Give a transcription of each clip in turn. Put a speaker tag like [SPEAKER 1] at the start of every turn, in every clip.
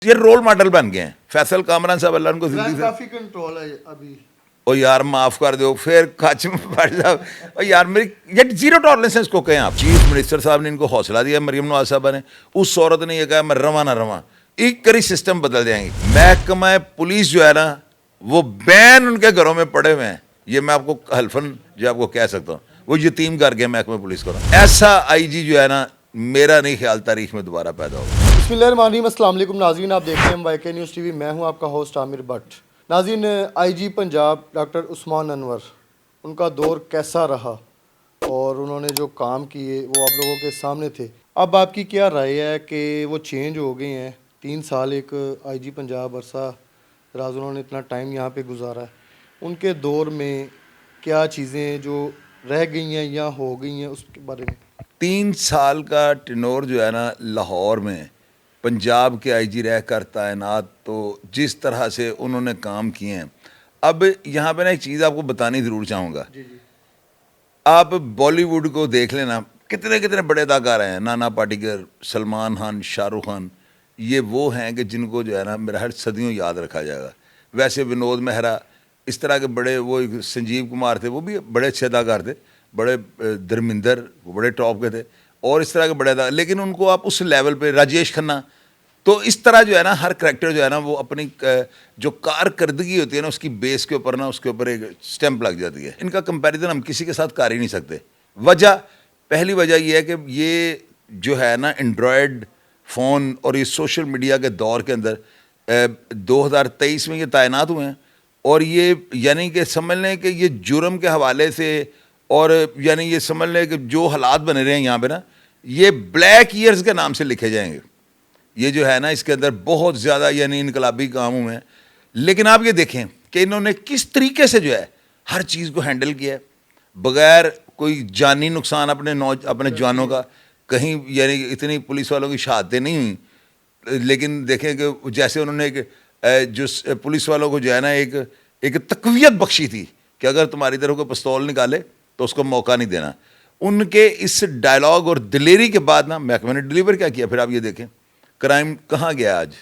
[SPEAKER 1] ये role model बन गए हैं। फैसल कामरान साहब अल्लाह उनको जिंदगी से
[SPEAKER 2] काफी कंट्रोल है अभी।
[SPEAKER 1] ओ यार माफ कर दो फिर कच में पड़ जाओ। ओ यार मेरी ये जीरो टॉलरेंस है इसको कहें आप। चीफ मिनिस्टर साहब ने इनको हौसला दिया, मरियम नवाज साहबा ने। उस औरत ने ये कहा मैं रवा ना रवा, एक करी सिस्टम बदल जाएंगे। महकमा पुलिस जो है ना वो बैन उनके घरों में पड़े हुए हैं। ये मैं आपको हल्फन जो आपको कह सकता हूँ, वो यतीम कर गया महकमा पुलिस को। ऐसा आईजी जो है ना मेरा नहीं ख्याल तारीख में दोबारा पैदा होगा।
[SPEAKER 2] बिस्मिल्लाहिर्रहमानिर्रहीम, अस्सलाम वालेकुम नाज़रीन, आप देख रहे हैं वाईके न्यूज़ टीवी। मैं हूं आपका होस्ट आमिर भट्ट। नाज़रीन, आईजी पंजाब डॉक्टर उस्मान अनवर, उनका दौर कैसा रहा और उन्होंने जो काम किए वो आप लोगों के सामने थे। अब आपकी क्या राय है कि वो चेंज हो गए हैं? 3 साल एक आईजी पंजाब अरसा दराज उन्होंने इतना टाइम यहाँ पे गुजारा है, उनके दौर में क्या चीज़ें जो रह गई हैं या हो गई हैं उसके बारे में?
[SPEAKER 1] 3 साल का टेनोर जो है ना लाहौर में पंजाब के आईजी रह कर तैनात, तो जिस तरह से उन्होंने काम किए हैं। अब यहाँ पे ना एक चीज़ आपको बतानी ज़रूर चाहूँगा। आप बॉलीवुड को देख लेना, कितने कितने बड़े अदाकार हैं, नाना पाटेकर, सलमान खान, शाहरुख खान। ये वो हैं कि जिनको जो है ना मेरा हर सदियों याद रखा जाएगा। वैसे विनोद मेहरा, इस तरह के बड़े, वो संजीव कुमार थे, वो भी बड़े अच्छे अदाकार थे। बड़े धर्मिंदर, वो बड़े टॉप के थे। और इस तरह के बड़े अदाकार, लेकिन उनको आप उस लेवल पे, राजेश खन्ना, तो इस तरह जो है ना हर करैक्टर जो है ना वो अपनी जो कारकर्दगी होती है ना उसकी बेस के ऊपर ना उसके ऊपर एक स्टैंप लग जाती है। इनका कंपैरिजन हम किसी के साथ कर ही नहीं सकते। वजह, पहली वजह ये है कि ये जो है ना एंड्रॉयड फ़ोन और ये सोशल मीडिया के दौर के अंदर 2023 में ये तैनात हुए हैं। और ये यानी कि समझ लें कि ये जुर्म के हवाले से, और यानी ये समझ लें कि जो हालात बने रहे हैं यहाँ पे ना, ये ब्लैक ईयर्स के नाम से लिखे जाएंगे। ये जो है ना इसके अंदर बहुत ज़्यादा यानी इनकलाबी काम हुए हैं। लेकिन आप ये देखें कि इन्होंने किस तरीके से जो है हर चीज़ को हैंडल किया है, बग़ैर कोई जानी नुकसान अपने जवानों का। कहीं यानी इतनी पुलिस वालों की शहादतें नहीं हुई, लेकिन देखें कि जैसे उन्होंने एक जो पुलिस वालों को जो है ना एक तक़वियत बख्शी थी कि अगर तुम्हारी तरफ कोई पिस्तौल निकाले तो उसको मौका नहीं देना। उनके इस डायलॉग और दिलेरी के बाद ना महकमे ने डिलीवर क्या किया। फिर आप ये देखें क्राइम कहाँ गया आज।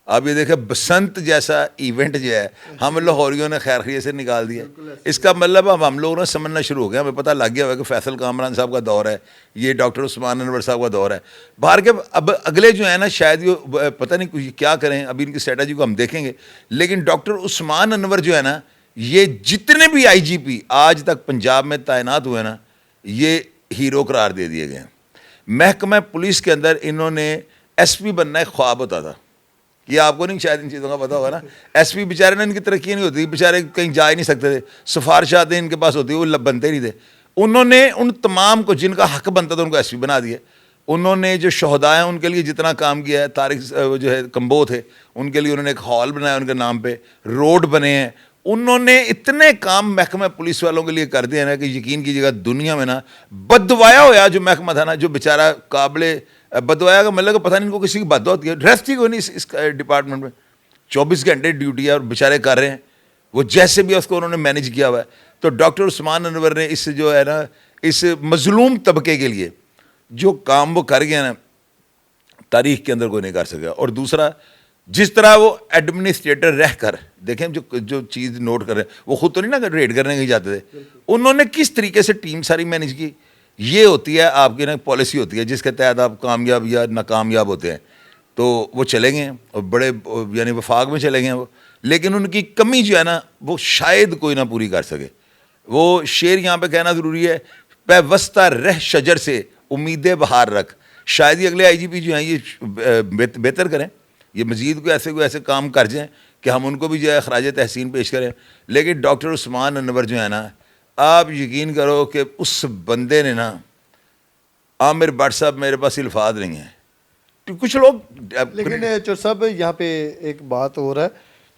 [SPEAKER 1] आप ये देखें बसंत जैसा इवेंट जो है हम लाहौरियों ने खैर खैरियत से निकाल दिया। इसका मतलब अब हम लोग ना समझना शुरू हो गए, हमें पता लग गया हुआ कि फैसल कामरान साहब का दौर है, ये डॉक्टर उस्मान अनवर साहब का दौर है। बाहर के अब अगले जो है ना शायद ये पता नहीं कुछ क्या करें, अभी इनकी स्ट्रेटजी को हम देखेंगे। लेकिन डॉक्टर उस्मान अनवर जो है ना, ये जितने भी IGP आज तक पंजाब में तैनात हुए ना, ये हीरो करार दे दिए गए। महकमा पुलिस के अंदर इन्होंने SP बनना एक ख्वाब होता था। ये आपको नहीं शायद इन चीज़ों का पता होगा ना। SP बेचारे ना, इनकी तरक्की नहीं होती, बेचारे कहीं जा ही नहीं सकते थे, सिफारिशातें इनके पास होती, वो बनते नहीं थे। उन्होंने उन तमाम को जिनका हक बनता था उनको SP बना दिया। उन्होंने जो शहदा हैं उनके लिए जितना काम किया है, तारिक जो है कंबो थे, उनके लिए उन्होंने एक हॉल बनाया उनके नाम पे, रोड बने हैं। उन्होंने इतने काम महकमा पुलिस वालों के लिए कर दिया ना कि यकीन कीजिएगा दुनिया में ना बदवाया होया जो महकमा था ना, जो बेचारा काबिल बदवाया का मतलब पता नहीं इनको किसी की बदवा होती है। ड्रेस ठीक हो नहीं इस डिपार्टमेंट में, 24 घंटे ड्यूटी है और बेचारे कर रहे हैं। वो जैसे भी उसको उन्होंने मैनेज किया हुआ है। तो डॉक्टर उस्मान अनवर ने इस जो है ना इस मजलूम तबके के लिए जो काम वो कर गया ना, तारीख के अंदर कोई नहीं कर सका। और दूसरा, जिस तरह वो एडमिनिस्ट्रेटर रह कर, देखें जो चीज़ नोट कर रहे हैं, वो खुद तो नहीं ना रेड करने के जाते थे, उन्होंने किस तरीके से टीम सारी मैनेज की। ये होती है आपकी ना पॉलिसी होती है जिसके तहत आप कामयाब या नाकामयाब होते हैं। तो वो चले गए और बड़े यानी वफाक में चले गए वो, लेकिन उनकी कमी जो है ना वो शायद कोई ना पूरी कर सके। वो शेर यहाँ पे कहना ज़रूरी है, पैवस्ता रह शजर से उम्मीदें बहार रख। शायद ही अगले IGP जो हैं ये बेहतर करें, ये मज़ीद कोई ऐसे काम कर जाएँ कि हम उनको भी जो है खराज तहसीन पेश करें। लेकिन डॉक्टर उस्मान अनवर जो है ना, आप यकीन करो कि उस बंदे ने ना, आमिर भट्ट साहब मेरे पास अल्फाज नहीं है। तो कुछ लोग,
[SPEAKER 2] लेकिन चोर साहब यहाँ पे एक बात हो रहा है,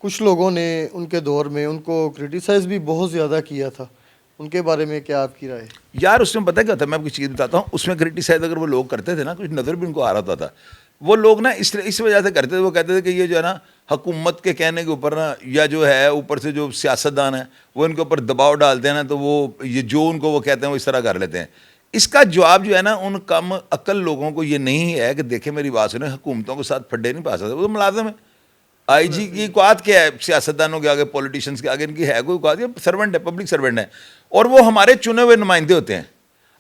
[SPEAKER 2] कुछ लोगों ने उनके दौर में उनको क्रिटिसाइज़ भी बहुत ज़्यादा किया था, उनके बारे में क्या आपकी राय?
[SPEAKER 1] यार उसमें पता क्या था, मैं आपको चीज़ बताता हूँ। उसमें क्रिटिसाइज अगर वो लोग करते थे ना, कुछ नज़र भी उनको आ रहा था। वो लोग ना इस वजह से करते थे, वो कहते थे कि ये जो है ना हुकूमत के कहने के ऊपर ना, या जो है ऊपर से जो सियासतदान है वो इनके ऊपर दबाव डालते हैं ना, तो वो ये जो उनको वो कहते हैं वो इस तरह कर लेते हैं। इसका जवाब जो है ना उन कम अक्ल लोगों को ये नहीं है कि देखे मेरी बात सुने, हुकूमतों के साथ फड्डे नहीं पा सकते, वो तो मुलाजिम है। आईजी की औकात क्या है सियासतदानों के आगे, पॉलिटिशियंस के आगे? इनकी है कोई औकात? ये सर्वेंट है, पब्लिक सर्वेंट है, और वो हमारे चुने हुए नुमाइंदे होते हैं।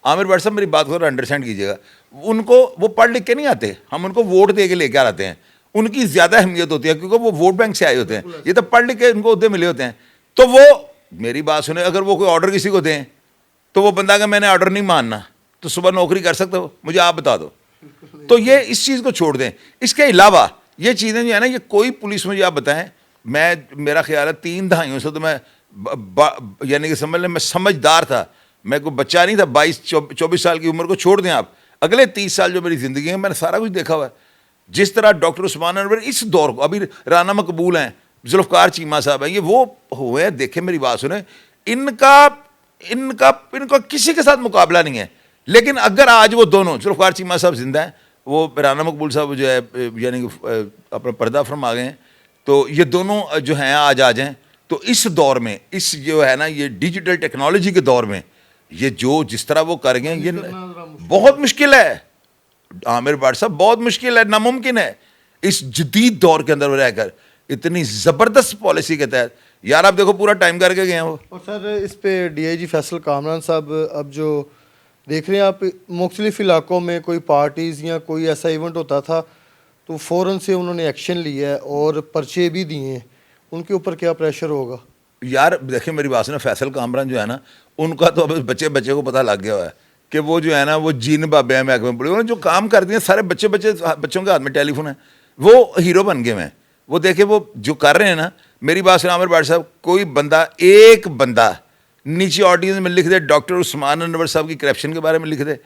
[SPEAKER 1] आमिर भट्ट साहब मेरी बात को अंडरस्टैंड कीजिएगा, उनको वो पढ़ लिख के नहीं आते, हम उनको वोट दे के लेकर आते हैं, उनकी ज़्यादा अहमियत होती है क्योंकि वो वोट बैंक से आए होते हैं, ये तो पढ़ लिख के उनको उहदे मिले होते हैं। तो वो मेरी बात सुने, अगर वो कोई ऑर्डर किसी को दें तो वो बंदा, अगर मैंने ऑर्डर नहीं मानना तो सुबह नौकरी कर सकते हो? मुझे आप बता दो। तो ये इस चीज़ को छोड़ दें। इसके अलावा ये चीज़ें जो है ना, ये कोई पुलिस मुझे आप बताएं, मैं मेरा ख्याल है 3 दहाइयों से तो मैं यानी कि समझ लें मैं समझदार था, मैं कोई बच्चा नहीं था। 22-24 साल की उम्र को छोड़ दें आप, अगले 30 साल जो मेरी ज़िंदगी है मैंने सारा कुछ देखा हुआ है। जिस तरह डॉक्टर उस्मान अनवर इस दौर को, अभी राना मकबूल हैं, जुल्फ़कार चीमा साहब हैं, ये वो हुए हैं, देखें मेरी बात सुने, इनका इनका इनका किसी के साथ मुकाबला नहीं है। लेकिन अगर आज वो दोनों, जुल्फ़कार चीमा साहब जिंदा हैं, वो राना मकबूल साहब जो है यानी कि अपना पर्दा फरमा गए हैं, तो ये दोनों जो हैं आज आ जाएं, तो इस दौर में, इस जो है ना ये डिजिटल टेक्नोलॉजी के दौर में, ये जो जिस तरह वो कर गए, ये बहुत मुश्किल है आमिर भट्ट साहब, बहुत मुश्किल है, नामुमकिन है इस जदीद दौर के अंदर रहकर इतनी ज़बरदस्त पॉलिसी के तहत। यार आप देखो पूरा टाइम करके गए हैं वो।
[SPEAKER 2] और सर इस पे डीआईजी फैसल कामरान साहब, अब जो देख रहे हैं आप, मुख्तलिफ इलाकों में कोई पार्टीज़ या कोई ऐसा इवेंट होता था तो फ़ौरन से उन्होंने एक्शन लिया है और पर्चे भी दिए हैं, उनके ऊपर क्या प्रेशर होगा?
[SPEAKER 1] यार देखिए मेरी बात सुनो, फैसल कामरान जो है ना, उनका तो अब बच्चे को पता लग गया हुआ है कि वो जो है ना वो जीन बाबे हैं महकमे पुलिस, उन्होंने जो काम कर दिए सारे बच्चों के हाथ में टेलीफोन है, वो हीरो बन गए हैं। वो देखे वो जो कर रहे हैं ना, मेरी बात सुनो आमिर भट्ट साहब, कोई बंदा, एक बंदा नीचे ऑडियंस में लिख दे डॉक्टर उस्मान अनवर साहब की करप्शन के बारे में लिख दे,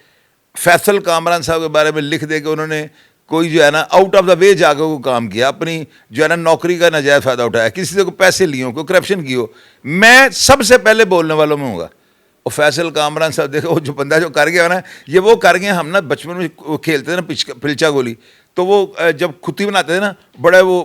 [SPEAKER 1] फैसल कामरान साहब के बारे में लिख दे कि उन्होंने कोई जो है ना आउट ऑफ द वे जाकर को काम किया, अपनी जो है ना नौकरी का नाजायज़ फ़ायदा उठाया, किसी से को पैसे लिए हो, कोई करप्शन की हो, मैं सबसे पहले बोलने वालों में होगा। और फैसल कामरान साहब देखो, वो जो बंदा जो कर गया ना, ये वो कर गए। हम ना बचपन में खेलते थे ना पिलचा गोली, तो वो जब खुत्ती बनाते थे ना, बड़ा वो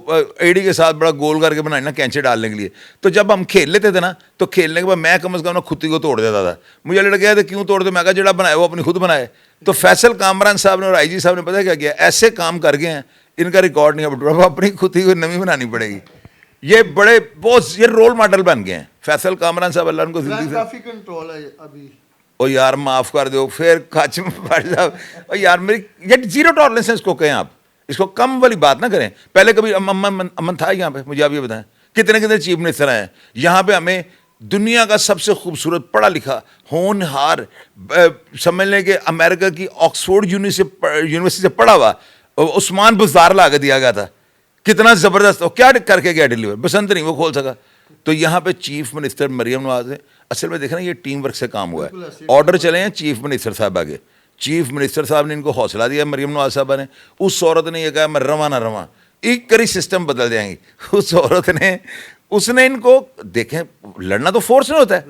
[SPEAKER 1] एड़ी के साथ बड़ा गोल करके बनाए ना कैंचे डालने के लिए, तो जब हम खेल लेते थे ना, तो खेलने के बाद मैं कम से कम ना खुत्ती को तोड़ देता था। मुझे लड़ गया था क्यों तोड़ दे, मैं कहा जड़ा बनाया वो अपनी खुद बनाए। तो फैसल कामरान साहब ने और आईजी साहब ने पता क्या किया, ऐसे काम कर गए हैं, इनका रिकॉर्ड नहीं अब अपनी खुत्ती को नवी बनानी पड़ेगी। ये बड़े बहुत ये रोल मॉडल बन गए हैं फैसल कामरान साहब, अल्लाह उनको जिंदगी
[SPEAKER 2] काफ़ी कंट्रोल है अभी।
[SPEAKER 1] ओ यार माफ़ कर दो फिर खच में पड़ जाओ। और यार मेरी ये जीरो टॉलरेंस है, इसको कहें आप, इसको कम वाली बात ना करें। पहले कभी अमन था यहाँ पे? मुझे आप ये बताएं, कितने कितने चीफ मिनिस्टर आए हैं यहाँ पे। हमें दुनिया का सबसे खूबसूरत पढ़ा लिखा होनहार, समझ लें कि अमेरिका की ऑक्सफोर्ड यूनिवर्सिटी से पढ़ा हुआ उस्मान बुज़दार ला के दिया गया था, कितना ज़बरदस्त। और क्या करके गया डिलीवर, बसंत नहीं वो खोल सका। तो यहाँ पे चीफ मिनिस्टर मरियम नवाज है, असल में देखना ये टीम वर्क से काम हुआ है। ऑर्डर चले हैं चीफ मिनिस्टर साहब आगे, चीफ मिनिस्टर साहब ने इनको हौसला दिया, मरियम नवाज साहब ने। उस औरत ने यह कहा मैं रवा ना रवा, एक करी सिस्टम बदल जाएंगी। उस औरत ने, उसने इनको, देखें लड़ना तो फोर्स में होता है,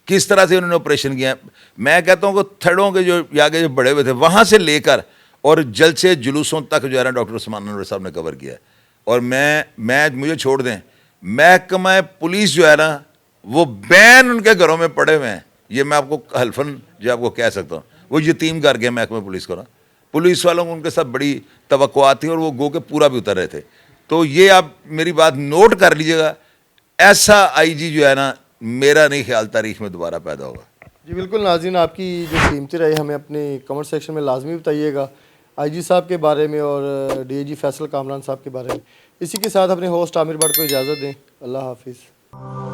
[SPEAKER 1] किस तरह से उन्होंने ऑपरेशन किया। मैं कहता हूँ कि थड़ों के जो आगे जो बड़े हुए थे वहाँ से लेकर और जलसे जुलूसों तक जो है ना डॉक्टर उस्मान अनवर साहब ने कवर किया है। और मैं मुझे छोड़ दें, महकमा पुलिस जो है ना वो बैन उनके घरों में पड़े हुए हैं, ये मैं आपको हल्फन जो आपको कह सकता हूँ। वो यतीम कर गए महकमा पुलिस को ना, पुलिस वालों को उनके साथ बड़ी तवक्कुआत थी और वो गो के पूरा भी उतर रहे थे। तो ये आप मेरी बात नोट कर लीजिएगा, ऐसा आईजी जो है ना मेरा नहीं ख्याल तारीख में दोबारा पैदा होगा।
[SPEAKER 2] जी बिल्कुल नाज़रीन, आपकी जो कीमती राय हमें अपने कमेंट सेक्शन में लाजमी बताइएगा आईजी साहब के बारे में और डीआईजी फैसल कामरान साहब के बारे में। इसी के साथ अपने होस्ट आमिर भट्ट को इजाज़त दें। अल्लाह हाफिज़।